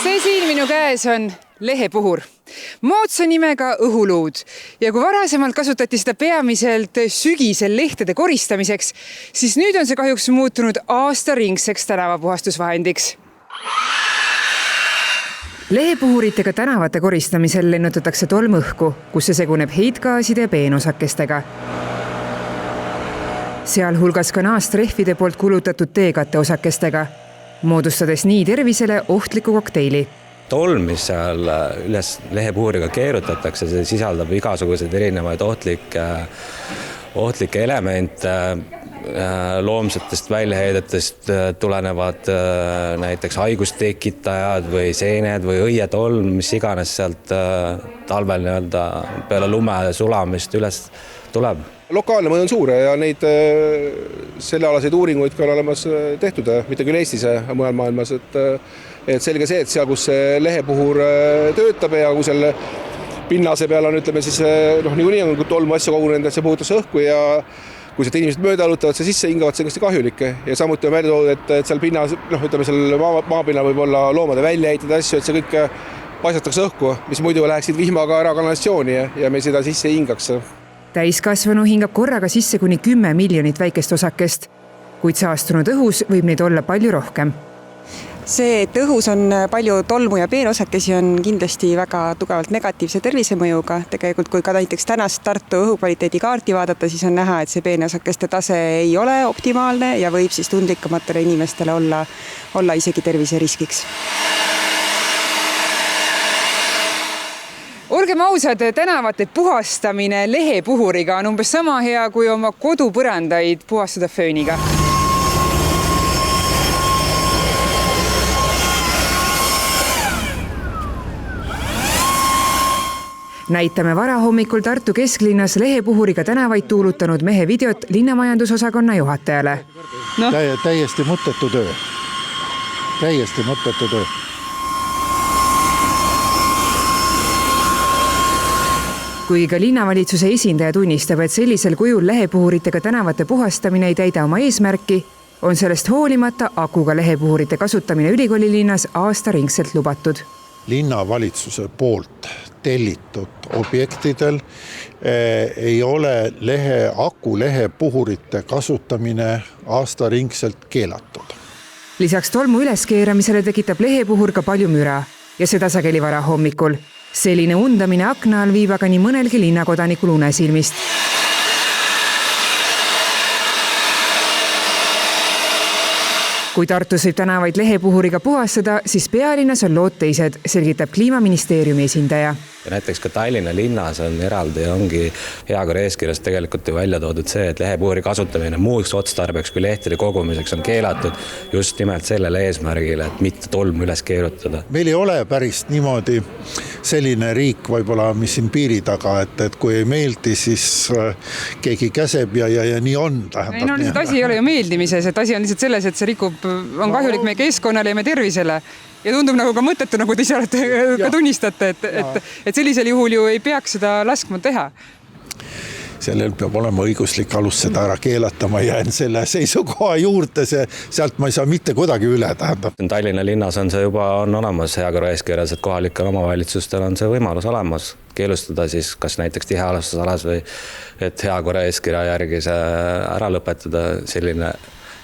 See siin minu käes on lehepuhur. Moodsa nimega õhuluud ja kui varasemalt kasutati seda peamiselt sügisel lehtede koristamiseks, siis nüüd on see kahjuks muutunud aastaringseks tänavapuhastusvahendiks. Lehepuhuritega tänavate koristamisel lennutatakse tolmõhku, kus see seguneb heitgaaside ja peenosakestega. Sealhulgas ka naastrehvide poolt kulutatud teekatte osakestega, moodustades nii tervisele ohtliku kokteili. Tolm, mis seal üles lehepuhuriga keerutatakse, see sisaldab igasuguseid erinevaid ohtlikke elemente, loomsetest väljaheidetest tulenevad näiteks haigustekitajad või seened või õietolm, mis iganes sealt talvel peale lume sulamist üles tuleb. Lokaalne mõju on suur ja neid sellealaseid uuringuid ka on olemas tehtud, mitte küll Eestis ja mujal maailmas. Et selge see, et seal, kus see lehepuhur töötab ja kui selle pinnase peal on, ütleme siis, nii on tolmu asja kogunenud, et see puhutakse õhku ja kui sealt inimesed mööda alutavad, see sisse hingavad, see on hästi kahjulik. Ja samuti on välja toodud, et seal pinnas, ütleme seal maapinnal võib olla loomade väljaheited asju, et see kõik paisatakse õhku, mis muidu läheksid vihmaga ära kanalisatsiooni ja me seda sisse hingaks. Täiskasvanu hingab korraga sisse kuni 10 miljonit väikest osakest, kuid saastunud õhus võib neid olla palju rohkem. See, et õhus on palju tolmu ja peenosakesi, on kindlasti väga tugevalt negatiivse tervisemõjuga. Tegelikult kui ka näiteks tänast Tartu õhukvaliteedi kaarti vaadata, siis on näha, et see peenosakeste tase ei ole optimaalne ja võib siis tundlikamatele inimestele olla isegi terviseriskiks. Olgem ausad, tänavate puhastamine lehepuhuriga on umbes sama hea kui oma kodupõrandaid puhastada fööniga. Näitame varahommikul Tartu kesklinnas lehepuhuriga tänavaid tuulutanud mehe videot linnamajandusosakonna juhatajale. Täiesti mõttetu töö. Täiesti mõttetu töö. Kui ka linnavalitsuse esindaja tunnistab, et sellisel kujul lehepuhuritega tänavate puhastamine ei täida oma eesmärki, on sellest hoolimata akuga lehepuhurite kasutamine ülikoolilinnas aastaringselt lubatud. Linnavalitsuse poolt tellitud objektidel ei ole akulehepuhurite kasutamine aastaringselt keelatud. Lisaks tolmu üleskeeramisele tekitab lehepuhur ka palju müra ja seda sageli varahommikul. Selline undamine akna all viib aga nii mõnelgi linnakodanikul unesilmist. Kui Tartus võib tänavaid lehepuhuriga puhastada, siis pealinnas on lood teised, selgitab Kliimaministeeriumi esindaja. Ja näiteks ka Tallinna linnas on eraldi ja ongi heakord eeskirjas tegelikult välja toodud see, et lehepuhuri kasutamine muuks otstarbeks kui lehtede kogumiseks on keelatud just nimelt sellele eesmärgile, et mitte tolmu üles keerutada. Meil ei ole päris niimoodi selline riik võib-olla, mis siin piiri taga, et kui ei meeldi, siis keegi käseb ja nii on. Lihtsalt asi ei ole ju meeldimises, et asi on lihtsalt selles, et see on kahjulik meie keskkonnale ja meie tervisele. Ja tundub nagu ka mõttetu, nagu te ise olete ka tunnistate, et sellisel juhul ju ei peaks seda laskma teha. Sellel peab olema õiguslik alus seda ära keelata, ma jään selle seisukoha juurde, sealt ma ei saa mitte kuidagi üle tähendab. Tallinna linnas on see juba olemas heakord eeskirjas, et kohalikel omavalitsustel on see võimalus olemas keelustada siis kas näiteks tihealastusalas või et heakord eeskirja järgi see ära lõpetada selline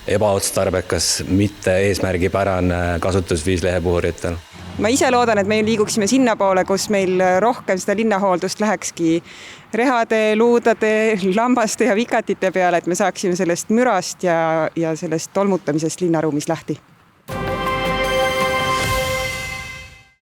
ebaotstarbekas, mitte eesmärgipärane kasutusviis lehepuhuritel. Ma ise loodan, et me liiguksime sinna poole, kus meil rohkem seda linnahooldust lähekski rehade, luudade, lambaste ja vikatite peale, et me saaksime sellest mürast ja sellest tolmutamisest linnaruumis lähti.